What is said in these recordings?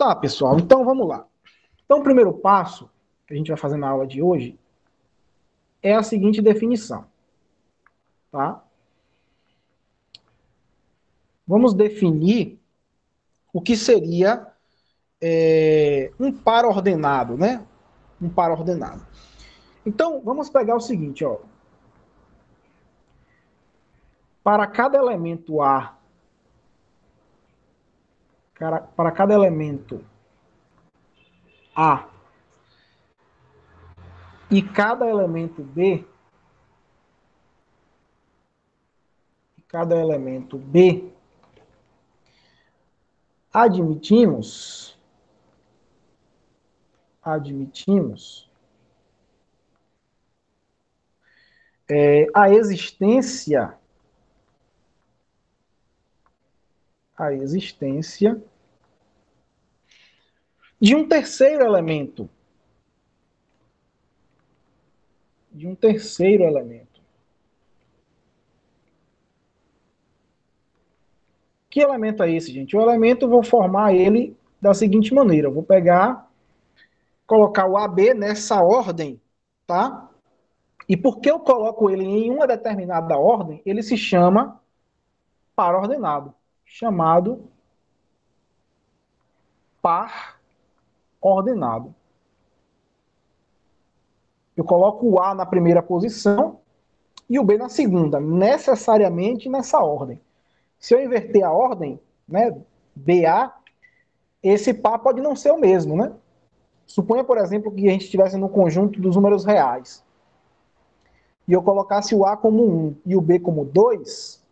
Tá, pessoal, então vamos lá. Então, o primeiro passo que a gente vai fazer na aula de hoje é a seguinte definição, tá? Vamos definir o que seria um par ordenado, né? Um par ordenado. Então, vamos pegar o seguinte, ó. Para cada elemento A, para cada elemento A e cada elemento B, admitimos a existência de um terceiro elemento. Que elemento é esse, gente? O elemento, eu vou formar ele da seguinte maneira. Eu vou pegar, colocar o AB nessa ordem, tá? E porque eu coloco ele em uma determinada ordem, ele se chama par ordenado, chamado par ordenado. Eu coloco o A na primeira posição e o B na segunda, necessariamente nessa ordem. Se eu inverter a ordem, né, BA, esse par pode não ser o mesmo, né? Suponha, por exemplo, que a gente estivesse no conjunto dos números reais e eu colocasse o A como 1 e o B como 2,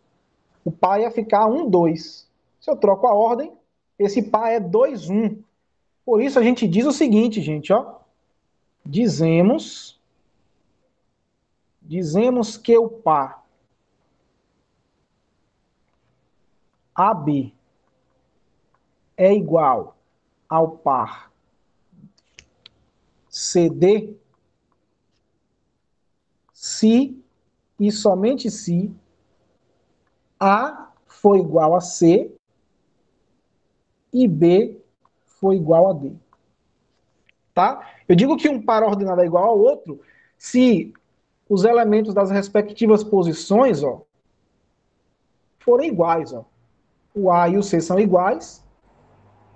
o par ia ficar 1, 2. Se eu troco a ordem, esse par é 2, 1. Por isso a gente diz o seguinte, gente, ó. Dizemos que o par AB é igual ao par CD se e somente se A for igual a C e B for igual a D. Tá? Eu digo que um par ordenado é igual ao outro se os elementos das respectivas posições, ó, forem iguais, ó. O A e o C são iguais,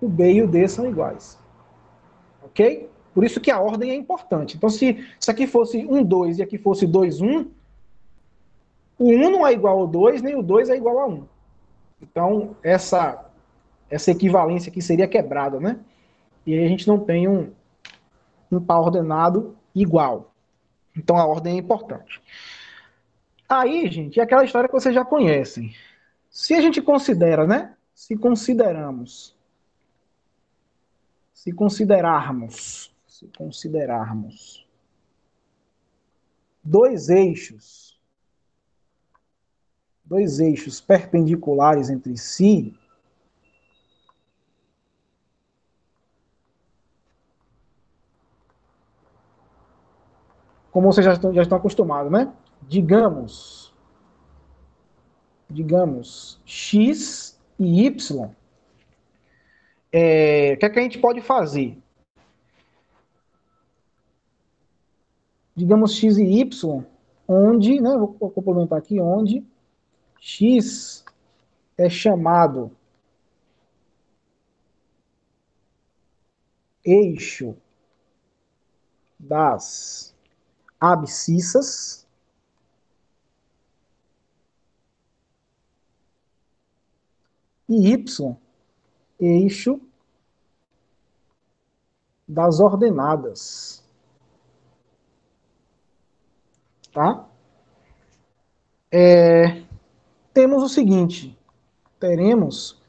o B e o D são iguais. Ok? Por isso que a ordem é importante. Então, se aqui fosse 1, 2 e aqui fosse 2, 1, o 1 não é igual ao 2, nem o 2 é igual a 1. Então, essa equivalência aqui seria quebrada, né? E aí a gente não tem um par ordenado igual. Então, a ordem é importante. Aí, gente, é aquela história que vocês já conhecem. Se a gente considera, né? Se considerarmos dois eixos perpendiculares entre si, como vocês já estão acostumados, né? Digamos x e y. O que é que a gente pode fazer? Digamos x e y, onde, né? Vou complementar aqui, onde x é chamado eixo das abscissas e y, eixo das ordenadas. Tá? Temos o seguinte, teremos...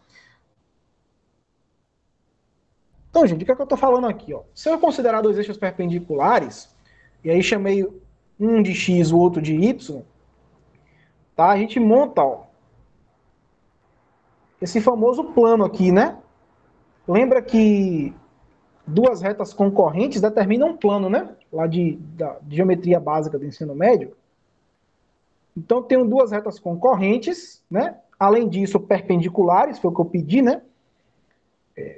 Então, gente, o que é que eu estou falando aqui? Ó? Se eu considerar dois eixos perpendiculares, e aí chamei um de x, o outro de y, tá? A gente monta, ó, esse famoso plano aqui, né? Lembra que duas retas concorrentes determinam um plano, né? Lá de geometria básica do ensino médio. Então, tenho duas retas concorrentes, né? Além disso, perpendiculares, foi o que eu pedi, né?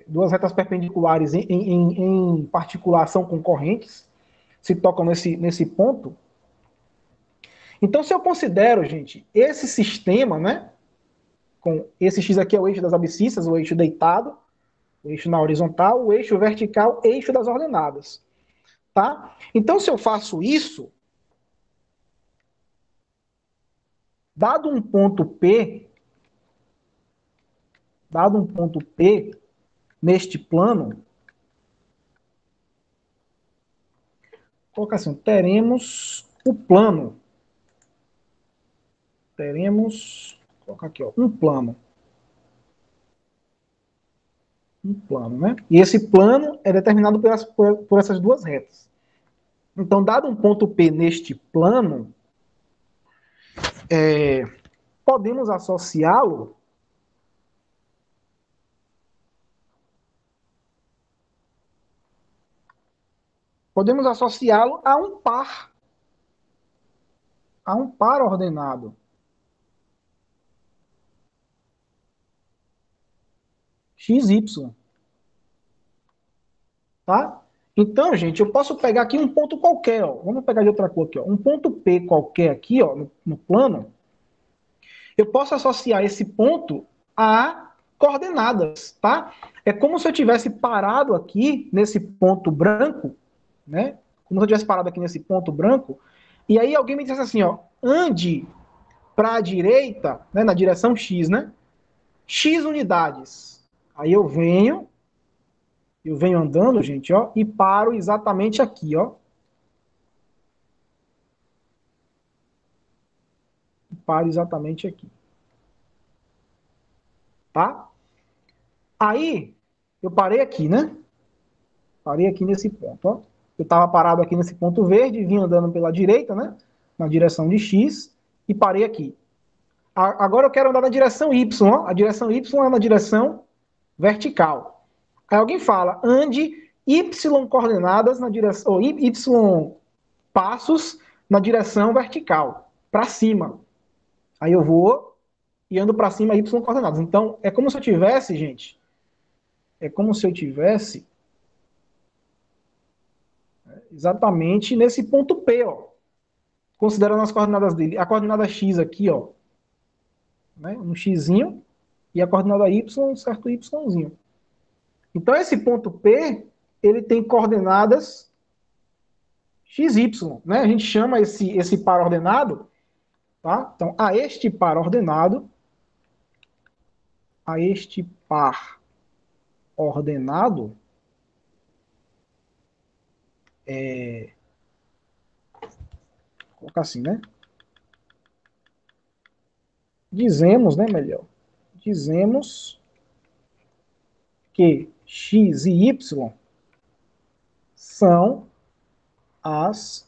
duas retas perpendiculares em particular são concorrentes, se tocam nesse ponto. Então, se eu considero, gente, esse sistema, né, com esse X aqui é o eixo das abscissas, o eixo deitado, o eixo na horizontal, o eixo vertical, eixo das ordenadas, tá? Então, se eu faço isso, dado um ponto P, neste plano, vou colocar assim, teremos o plano, vou colocar aqui, ó, um plano, né? E esse plano é determinado por essas duas retas. Então, dado um ponto P neste plano, podemos associá-lo a um par ordenado. XY. Tá? Então, gente, eu posso pegar aqui um ponto qualquer, ó. Vamos pegar de outra cor aqui, ó. Um ponto P qualquer aqui, ó, no plano. Eu posso associar esse ponto a coordenadas, tá? É como se eu tivesse parado aqui nesse ponto branco, né? Como se eu tivesse parado aqui nesse ponto branco, e aí alguém me dissesse assim, ó, ande para a direita, né, na direção X, né? X unidades. Aí eu venho andando, gente, ó, e paro exatamente aqui, ó. Paro exatamente aqui. Tá? Aí, eu parei aqui, né? Parei aqui nesse ponto, ó. Eu estava parado aqui nesse ponto verde, vim andando pela direita, né? Na direção de X, e parei aqui. Agora eu quero andar na direção Y, ó. A direção Y é na direção vertical. Aí alguém fala, ande Y coordenadas na direção, ou Y passos na direção vertical, para cima. Aí eu vou e ando para cima Y coordenadas. Então, é como se eu tivesse, gente, exatamente nesse ponto P, ó. Considerando as coordenadas dele. A coordenada X aqui, ó, né, um xzinho, e a coordenada Y, um certo Yzinho. Então, esse ponto P, ele tem coordenadas XY, né? A gente chama esse par ordenado, tá? Então, a este par ordenado, vou colocar assim, né? Dizemos, né, melhor, dizemos que X e Y são as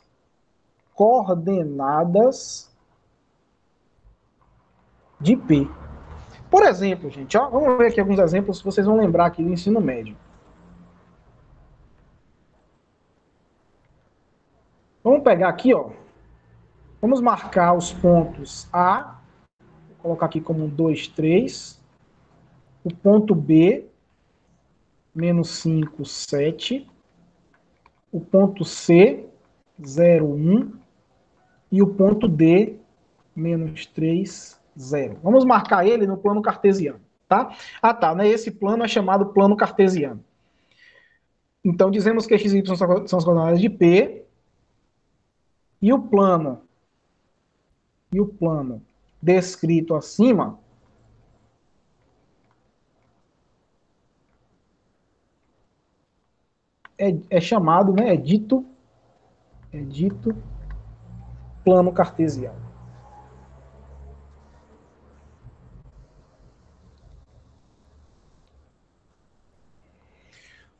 coordenadas de P. Por exemplo, gente, ó, vamos ver aqui alguns exemplos que vocês vão lembrar aqui do ensino médio. Vamos pegar aqui, ó. Vamos marcar os pontos A, vou colocar aqui como 2, 3. O ponto B, menos 5, 7. O ponto C, 0, 1. E o ponto D, menos 3, 0. Vamos marcar ele no plano cartesiano, tá? Ah, tá, né? Esse plano é chamado plano cartesiano. Então, dizemos que x e y são as coordenadas de P, e o plano descrito acima é chamado, né, é dito plano cartesiano.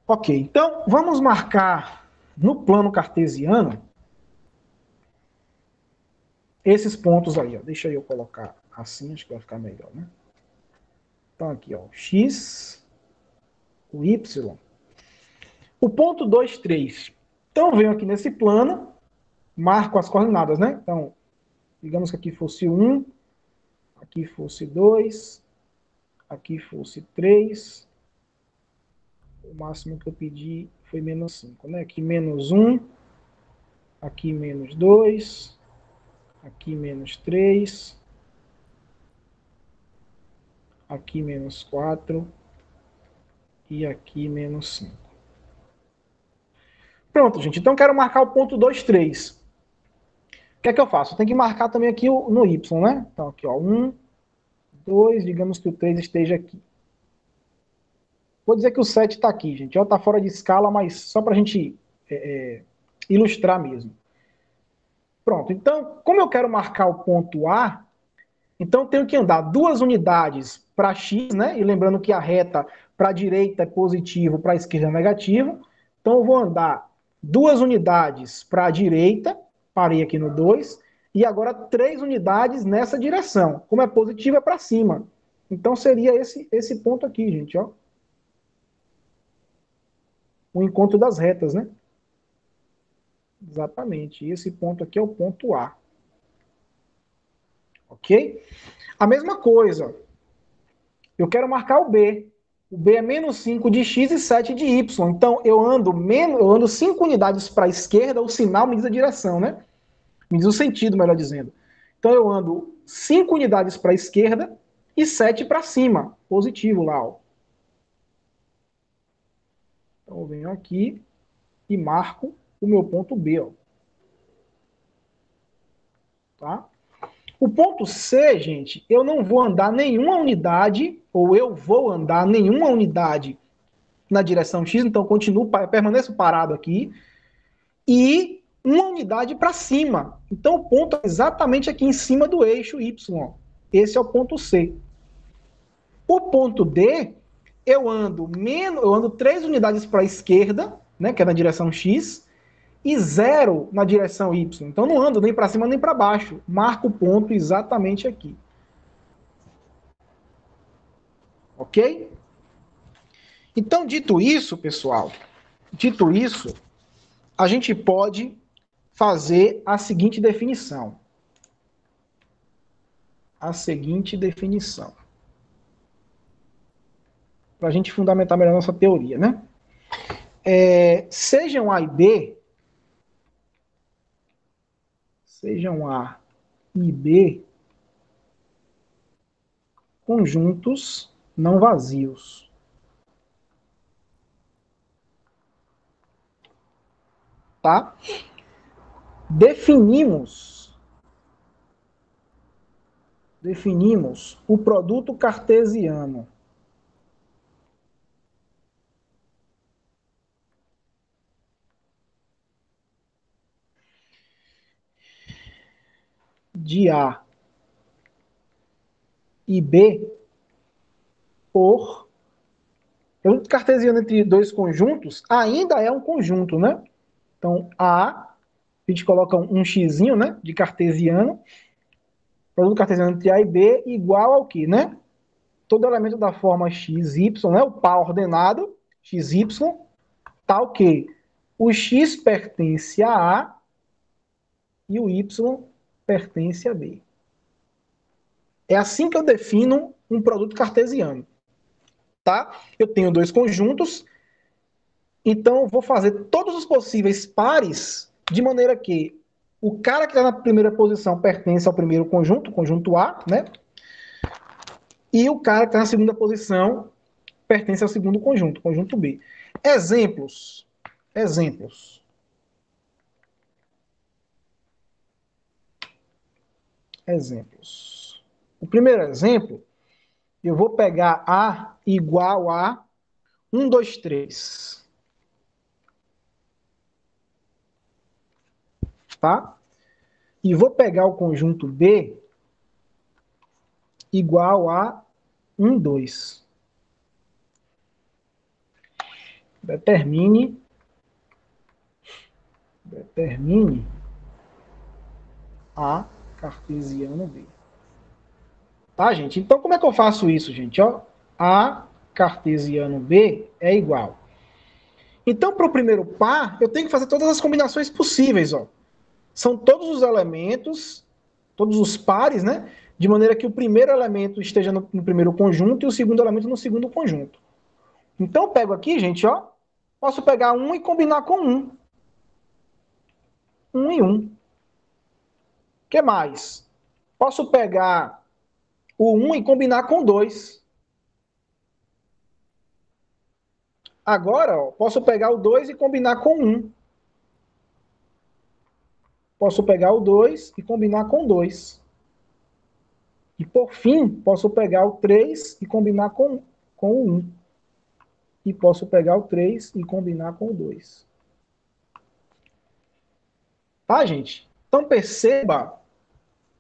Ok, então vamos marcar no plano cartesiano esses pontos aí, ó. Deixa eu colocar assim, acho que vai ficar melhor, né? Então aqui, ó, x, o y. O ponto 2, 3. Então eu venho aqui nesse plano, marco as coordenadas, né? Então, digamos que aqui fosse 1, aqui fosse 2, aqui fosse 3, O máximo que eu pedi foi menos 5, né? Aqui menos 1, aqui menos 2, aqui menos 3, aqui menos 4 e aqui menos 5. Pronto, gente. Então, eu quero marcar o ponto 2, 3. O que é que eu faço? Eu tenho que marcar também aqui no Y, né? Então, aqui, ó, 1, 2, digamos que o 3 esteja aqui. Vou dizer que o 7 está aqui, gente. Está fora de escala, mas só para a gente ilustrar mesmo. Pronto. Então, como eu quero marcar o ponto A, então eu tenho que andar 2 unidades para X, né? E lembrando que a reta para a direita é positivo, para a esquerda é negativo. Então eu vou andar 2 unidades para a direita, parei aqui no 2, e agora 3 unidades nessa direção. Como é positivo, é para cima. Então seria esse ponto aqui, gente, ó. O encontro das retas, né? Exatamente. E esse ponto aqui é o ponto A. Ok? A mesma coisa. Eu quero marcar o B. O B é menos 5 de x e 7 de y. Então, eu ando 5 unidades para a esquerda, o sinal me diz a direção, né? Me diz o sentido, melhor dizendo. Então, eu ando 5 unidades para a esquerda e 7 para cima. Positivo lá, ó. Então, eu venho aqui e marco o meu ponto B, ó. Tá? O ponto C, gente, eu não vou andar nenhuma unidade, ou eu vou andar nenhuma unidade na direção X, então permaneço parado aqui, e uma unidade para cima. Então o ponto é exatamente aqui em cima do eixo Y. Esse é o ponto C. O ponto D, eu ando 3 unidades para a esquerda, né, que é na direção X, e 0 na direção Y. Então não ando nem para cima nem para baixo. Marco o ponto exatamente aqui. Ok? Então, dito isso, pessoal, dito isso, a gente pode fazer a seguinte definição. A seguinte definição. Para a gente fundamentar melhor a nossa teoria, né? Sejam A e B, sejam A e B, conjuntos não vazios. Tá? Definimos o produto cartesiano de A e B por produto cartesiano entre dois conjuntos ainda é um conjunto, né? Então, A gente coloca um xizinho, né, de cartesiano, produto cartesiano entre A e B igual ao que, né? Todo elemento da forma xy, né, o par ordenado, xy, tal que o x pertence a A e o y pertence a B. É assim que eu defino um produto cartesiano. Tá? Eu tenho dois conjuntos, então eu vou fazer todos os possíveis pares de maneira que o cara que está na primeira posição pertence ao primeiro conjunto, conjunto A, né? E o cara que está na segunda posição pertence ao segundo conjunto, conjunto B. Exemplos. Exemplos. Exemplos. O primeiro exemplo, eu vou pegar A igual a 1, 2, 3. Tá? E vou pegar o conjunto B igual a 1, 2. Determine A cartesiano B. Tá, gente? Então, como é que eu faço isso, gente? Ó, A cartesiano B é igual. Então, para o primeiro par, eu tenho que fazer todas as combinações possíveis. Ó. São todos os elementos, todos os pares, né? De maneira que o primeiro elemento esteja no primeiro conjunto e o segundo elemento no segundo conjunto. Então, eu pego aqui, gente, ó. Posso pegar 1 e combinar com 1. 1 e 1. O que mais? Posso pegar o 1 e combinar com 2. Agora, ó, posso pegar o 2 e combinar com 1. Posso pegar o 2 e combinar com 2. E, por fim, posso pegar o 3 e combinar com o 1. E posso pegar o 3 e combinar com o 2. Tá, gente? Então, perceba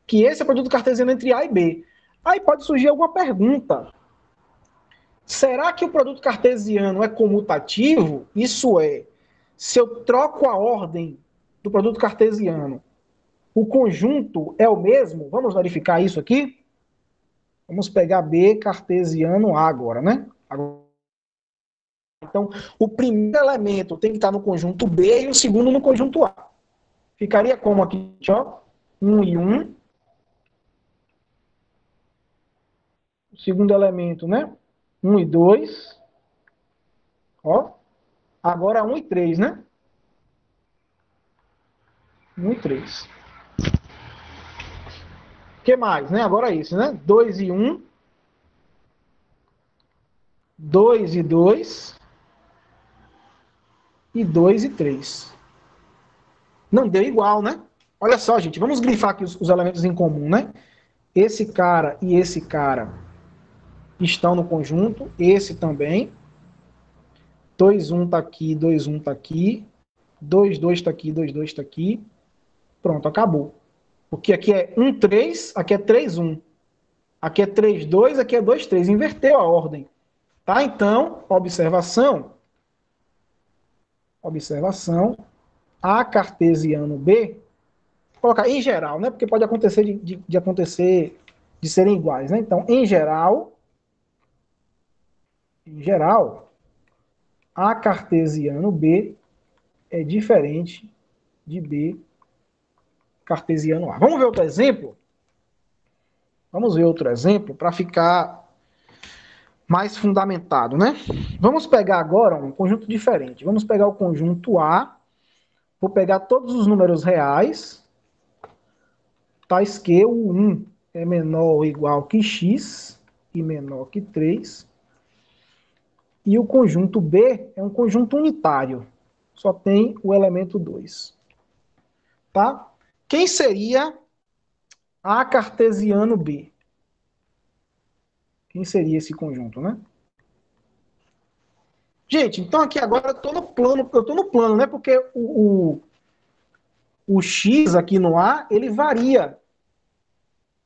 que esse é o produto cartesiano entre A e B. Aí pode surgir alguma pergunta. Será que o produto cartesiano é comutativo? Isso é, se eu troco a ordem do produto cartesiano, o conjunto é o mesmo? Vamos verificar isso aqui? Vamos pegar B cartesiano A agora, né? Então, o primeiro elemento tem que estar no conjunto B e o segundo no conjunto A. Ficaria como aqui, ó? 1 e 1. O segundo elemento, né? 1 e 2. Ó. Agora 1 e 3, né? 1 e 3. O que mais, né? Agora é isso, né? 2 e 1. 2 e 2. E 2 e 3. Não deu igual, né? Olha só, gente. Vamos grifar aqui os elementos em comum, né? Esse cara e esse cara estão no conjunto. Esse também. 2, 1 tá aqui, 2, 1 tá aqui. 2, 2 tá aqui, 2, 2 tá aqui. Pronto, acabou. Porque aqui é 1, 3, aqui é 3, 1. Aqui é 3, 2, aqui é 2, 3. Inverteu a ordem. Tá? Então, observação. Observação. A cartesiano B, vou colocar em geral, né? Porque pode acontecer de acontecer de serem iguais, né? Então, em geral, A cartesiano B é diferente de B cartesiano A. Vamos ver outro exemplo? Vamos ver outro exemplo para ficar mais fundamentado, né? Vamos pegar agora um conjunto diferente. Vamos pegar o conjunto A. Vou pegar todos os números reais, tais que o 1 é menor ou igual que x e menor que 3. E o conjunto B é um conjunto unitário. Só tem o elemento 2. Tá? Quem seria A cartesiano B? Quem seria esse conjunto, né? Gente, então aqui agora eu estou no plano, né? Porque o x aqui no A, ele varia,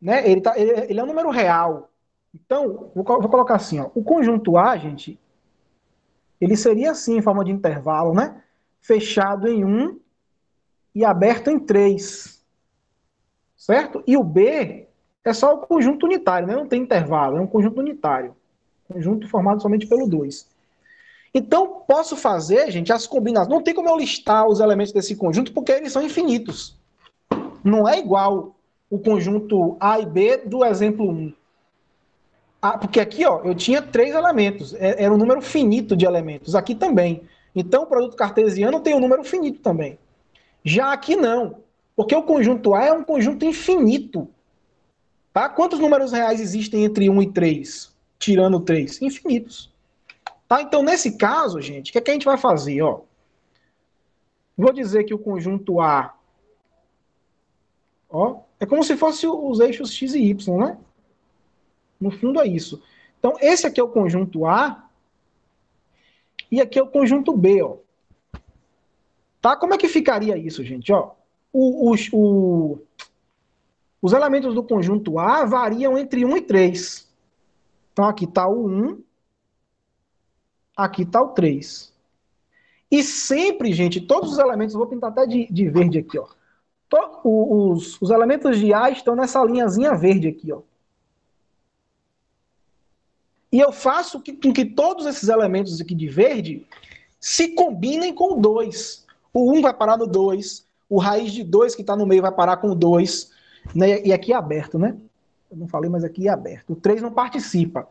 né? Ele é um número real. Então, vou colocar assim, ó. O conjunto A, gente, ele seria assim, em forma de intervalo, né? Fechado em 1 e aberto em 3. Certo? E o B é só o conjunto unitário, né? Não tem intervalo, é um conjunto unitário. Conjunto formado somente pelo 2. Então, posso fazer, gente, as combinações. Não tem como eu listar os elementos desse conjunto, porque eles são infinitos. Não é igual o conjunto A e B do exemplo 1. Porque aqui, ó, eu tinha 3 elementos. Era um número finito de elementos. Aqui também. Então, o produto cartesiano tem um número finito também. Já aqui não. Porque o conjunto A é um conjunto infinito. Tá? Quantos números reais existem entre 1 e 3? Tirando 3? Infinitos. Tá? Então, nesse caso, gente, o que é que a gente vai fazer? Ó? Vou dizer que o conjunto A, ó, é como se fosse os eixos x e y, né? No fundo é isso. Então, esse aqui é o conjunto A e aqui é o conjunto B, ó. Tá? Como é que ficaria isso, gente? Ó, os elementos do conjunto A variam entre 1 e 3. Então, aqui está o 1, aqui está o 3. E sempre, gente, todos os elementos, vou pintar até de verde aqui, ó. Os elementos de A estão nessa linhazinha verde aqui, ó. E eu faço com que todos esses elementos aqui de verde se combinem com o 2. O 1 vai parar no 2, o raiz de 2 que está no meio vai parar com o 2, né? E aqui é aberto, né? Eu não falei, mas aqui é aberto. O 3 não participa.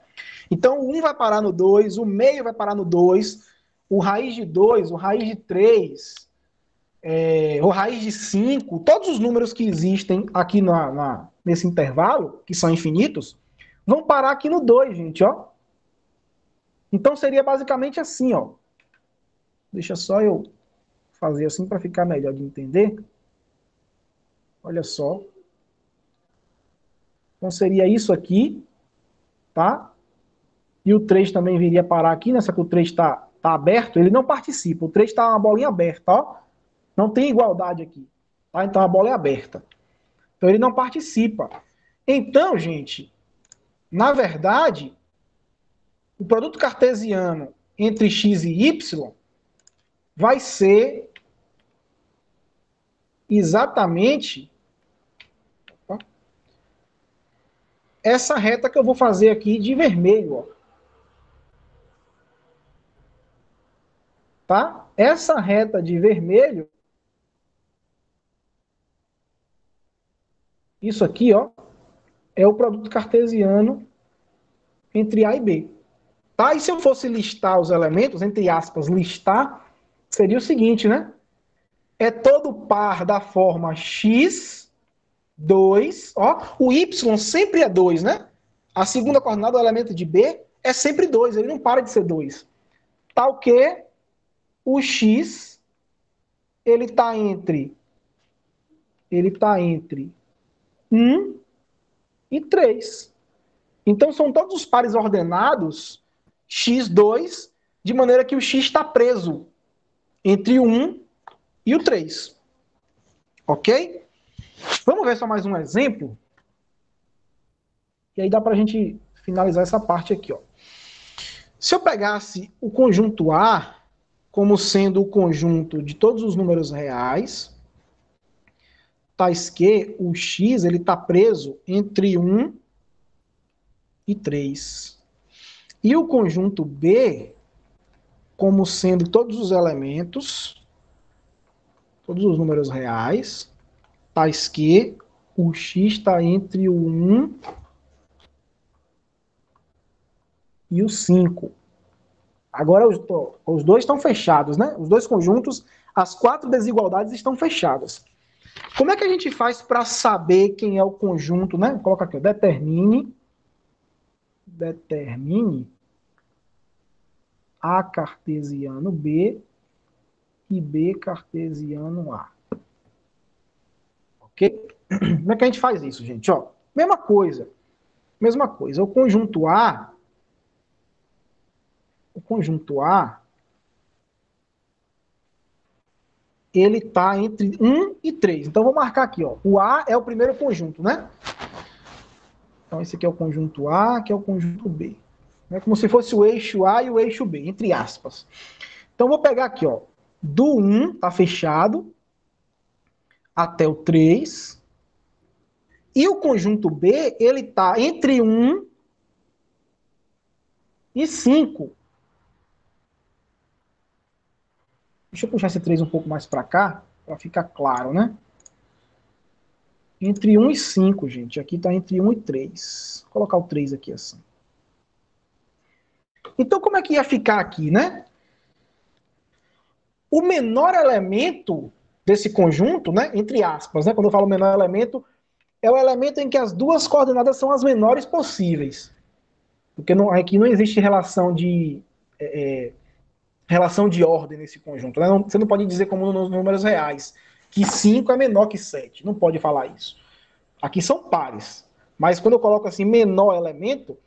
Então, o 1 vai parar no 2, o meio vai parar no 2, o raiz de 2, o raiz de 3, o raiz de 5, todos os números que existem aqui nesse intervalo, que são infinitos, vão parar aqui no 2, gente, ó. Então, seria basicamente assim, ó. Deixa só eu fazer assim para ficar melhor de entender. Olha só. Então, seria isso aqui, tá? E o 3 também viria parar aqui, nessa que o 3 tá aberto, ele não participa. O 3 está uma bolinha aberta, ó. Não tem igualdade aqui, tá? Então a bola é aberta. Então ele não participa. Então, gente, na verdade, o produto cartesiano entre x e y vai ser exatamente essa reta que eu vou fazer aqui de vermelho, ó. Tá? Essa reta de vermelho, isso aqui, ó, é o produto cartesiano entre A e B. Tá? E se eu fosse listar os elementos, entre aspas, listar, seria o seguinte, né? É todo par da forma x, 2, ó, o y sempre é 2, né? A segunda coordenada do elemento de B é sempre 2, ele não para de ser 2. Tal que o x, ele tá entre 1 e 3. Então são todos os pares ordenados x2, de maneira que o x está preso entre o 1 e o 3. Ok? Vamos ver só mais um exemplo? E aí dá para a gente finalizar essa parte aqui, ó. Se eu pegasse o conjunto A como sendo o conjunto de todos os números reais, tais que o x ele está preso entre 1 e 3. E o conjunto B como sendo todos os elementos, todos os números reais, tais que o x está entre o 1 e o 5. Agora os dois estão fechados, né? Os dois conjuntos, as 4 desigualdades estão fechadas. Como é que a gente faz para saber quem é o conjunto, né? Coloca aqui, ó, determine A cartesiano B e B cartesiano A. Ok? Como é que a gente faz isso, gente? Ó, mesma coisa. O conjunto A, ele está entre 1 e 3. Então, vou marcar aqui, ó. O A é o primeiro conjunto, né? Então, esse aqui é o conjunto A, que é o conjunto B. É como se fosse o eixo A e o eixo B, entre aspas. Então, vou pegar aqui, ó. Do 1, tá fechado, até o 3. E o conjunto B, ele tá entre 1 e 5. Deixa eu puxar esse 3 um pouco mais para cá, para ficar claro, né? Entre 1 e 5, gente. Aqui tá entre 1 e 3. Vou colocar o 3 aqui assim. Então, como é que ia ficar aqui, né? O menor elemento desse conjunto, né, entre aspas, né, quando eu falo menor elemento, é o elemento em que as duas coordenadas são as menores possíveis. Porque aqui não existe relação de ordem nesse conjunto. Né? Você não pode dizer como nos números reais, que 5 é menor que 7. Não pode falar isso. Aqui são pares. Mas quando eu coloco assim, menor elemento,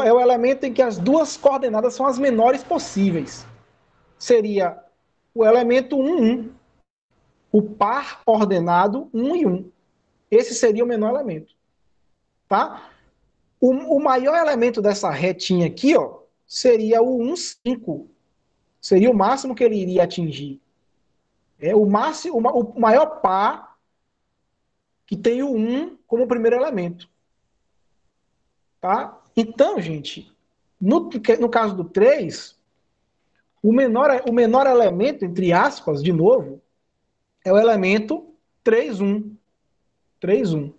é o elemento em que as duas coordenadas são as menores possíveis. Seria o elemento 1, 1. O par ordenado 1 e 1. Esse seria o menor elemento. Tá? O maior elemento dessa retinha aqui, ó, seria o 1, 5. Seria o máximo que ele iria atingir. É o maior par que tem o 1 como primeiro elemento. Tá? Então, gente, no caso do 3, o menor elemento, entre aspas, de novo, é o elemento 3, 1. 3, 1.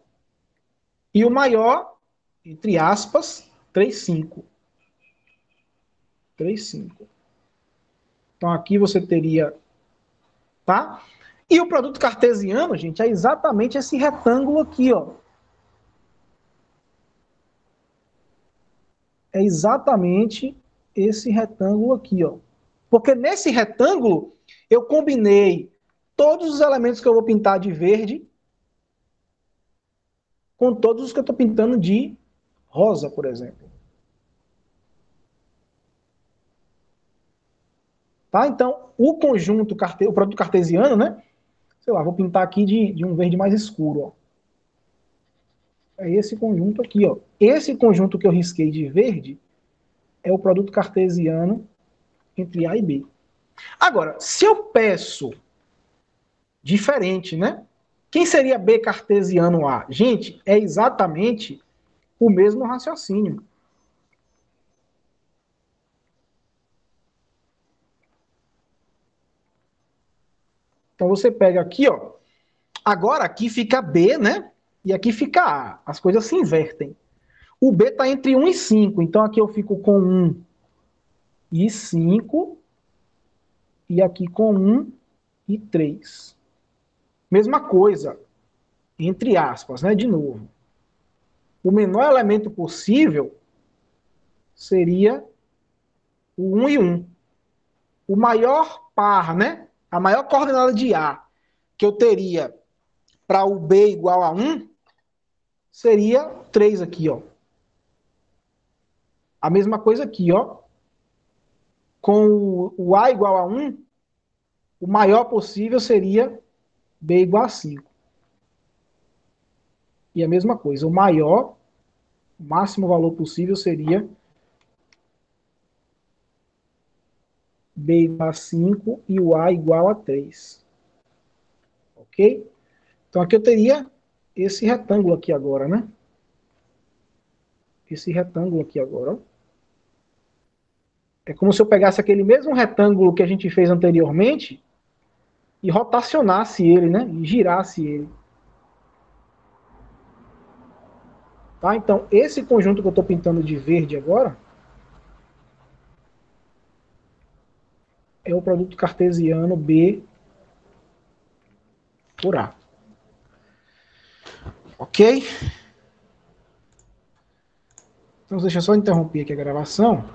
E o maior, entre aspas, 3,5. 3,5. Então aqui você teria, tá? E o produto cartesiano, gente, é exatamente esse retângulo aqui, ó. É exatamente esse retângulo aqui, ó. Porque nesse retângulo eu combinei todos os elementos que eu vou pintar de verde com todos os que eu estou pintando de rosa, por exemplo. Tá? Então, o conjunto, o produto cartesiano, né? Sei lá, vou pintar aqui de um verde mais escuro, ó. É esse conjunto aqui, ó. Esse conjunto que eu risquei de verde é o produto cartesiano entre A e B. Agora, se eu peço diferente, né? Quem seria B cartesiano A? Gente, é exatamente o mesmo raciocínio. Então você pega aqui, ó. Agora aqui fica B, né? E aqui fica A. As coisas se invertem. O B está entre 1 e 5. Então aqui eu fico com 1 e 5. E aqui com 1 e 3. Mesma coisa, entre aspas, né? De novo. O menor elemento possível seria o 1 e 1. O maior par, né? A maior coordenada de A que eu teria para o B igual a 1 seria 3 aqui, ó. A mesma coisa aqui, ó. Com o A igual a 1, o maior possível seria B igual a 5. E a mesma coisa, o maior, o máximo valor possível seria B igual a 5 e o A igual a 3. Ok? Então aqui eu teria esse retângulo aqui agora, né? Esse retângulo aqui agora, ó. É como se eu pegasse aquele mesmo retângulo que a gente fez anteriormente e rotacionasse ele, né? E girasse ele. Tá? Então, esse conjunto que eu estou pintando de verde agora é o produto cartesiano B por A. Ok? Então, deixa eu só interromper aqui a gravação.